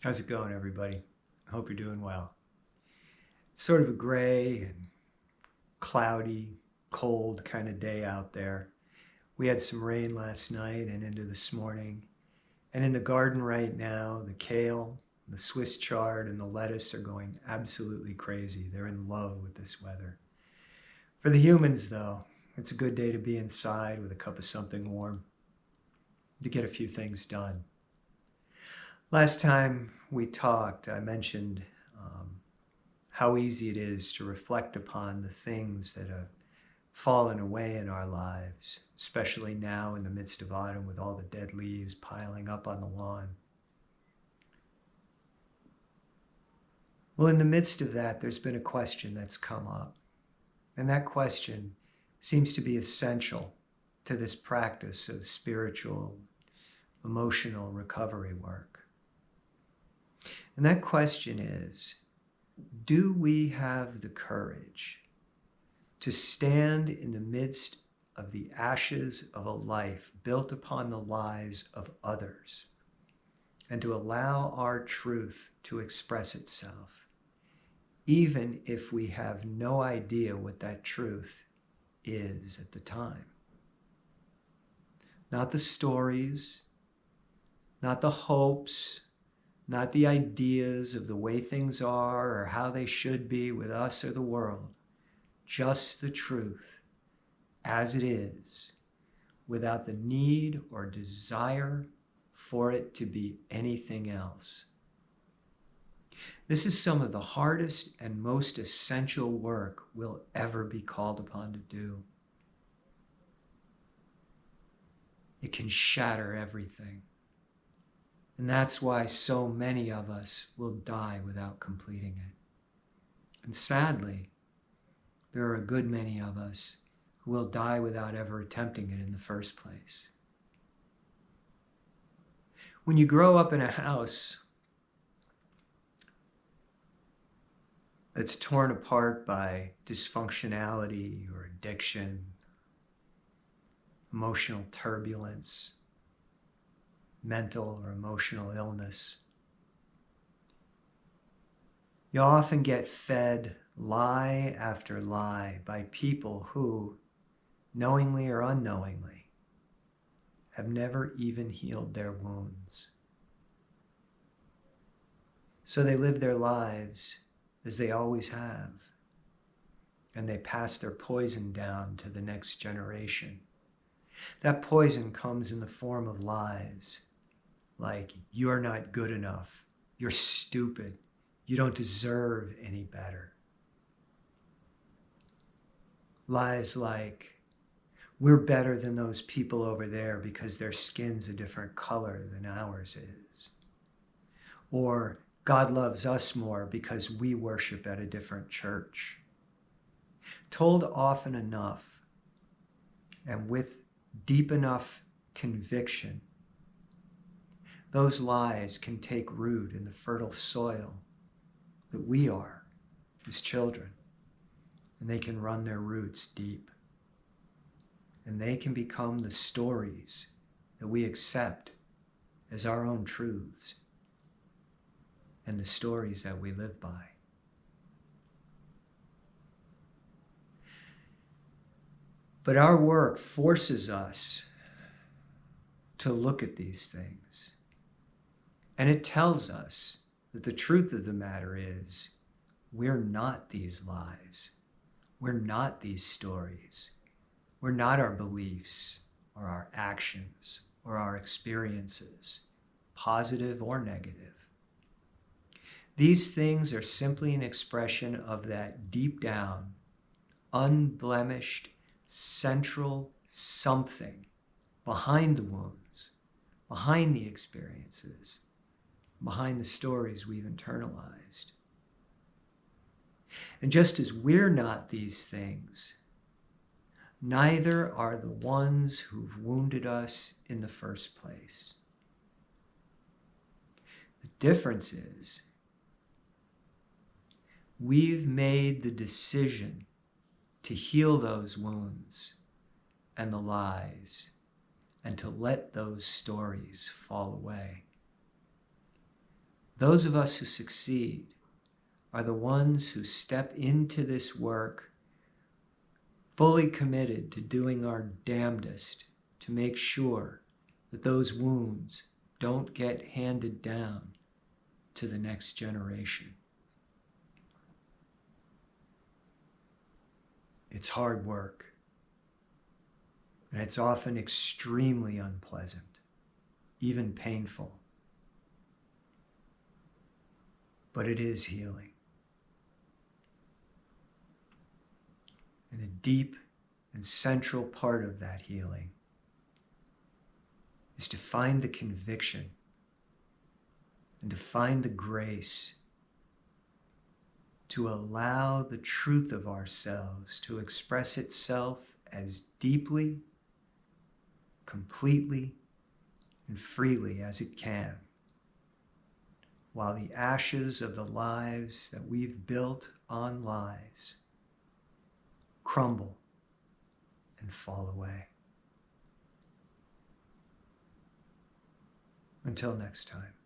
How's it going, everybody? I hope you're doing well. It's sort of a gray and cloudy, cold kind of day out there. We had some rain last night and into this morning. And in the garden right now, the kale, the Swiss chard, and the lettuce are going absolutely crazy. They're in love with this weather. For the humans, though, it's a good day to be inside with a cup of something warm to get a few things done. Last time we talked, I mentioned how easy it is to reflect upon the things that have fallen away in our lives, especially now in the midst of autumn with all the dead leaves piling up on the lawn. Well, in the midst of that, there's been a question that's come up. And that question seems to be essential to this practice of spiritual, emotional recovery work. And that question is, do we have the courage to stand in the midst of the ashes of a life built upon the lies of others and to allow our truth to express itself, even if we have no idea what that truth is at the time? Not the stories, not the hopes, not the ideas of the way things are or how they should be with us or the world, just the truth as it is, without the need or desire for it to be anything else. This is some of the hardest and most essential work we'll ever be called upon to do. It can shatter everything. And that's why so many of us will die without completing it. And sadly, there are a good many of us who will die without ever attempting it in the first place. When you grow up in a house that's torn apart by dysfunctionality or addiction, emotional turbulence, mental or emotional illness, you often get fed lie after lie by people who, knowingly or unknowingly, have never even healed their wounds. So they live their lives as they always have, and they pass their poison down to the next generation. That poison comes in the form of lies, like, you're not good enough, you're stupid, you don't deserve any better. Lies like, we're better than those people over there because their skin's a different color than ours is. Or, God loves us more because we worship at a different church. Told often enough and with deep enough conviction, those lies can take root in the fertile soil that we are as children, and they can run their roots deep. And they can become the stories that we accept as our own truths and the stories that we live by. But our work forces us to look at these things. And it tells us that the truth of the matter is, we're not these lies. We're not these stories. We're not our beliefs or our actions or our experiences, positive or negative. These things are simply an expression of that deep down, unblemished, central something behind the wounds, behind the experiences, behind the stories we've internalized. And just as we're not these things, neither are the ones who've wounded us in the first place. The difference is, we've made the decision to heal those wounds and the lies and to let those stories fall away. Those of us who succeed are the ones who step into this work fully committed to doing our damnedest to make sure that those wounds don't get handed down to the next generation. It's hard work, and it's often extremely unpleasant, even painful. But it is healing. And a deep and central part of that healing is to find the conviction and to find the grace to allow the truth of ourselves to express itself as deeply, completely, and freely as it can, while the ashes of the lives that we've built on lies crumble and fall away. Until next time.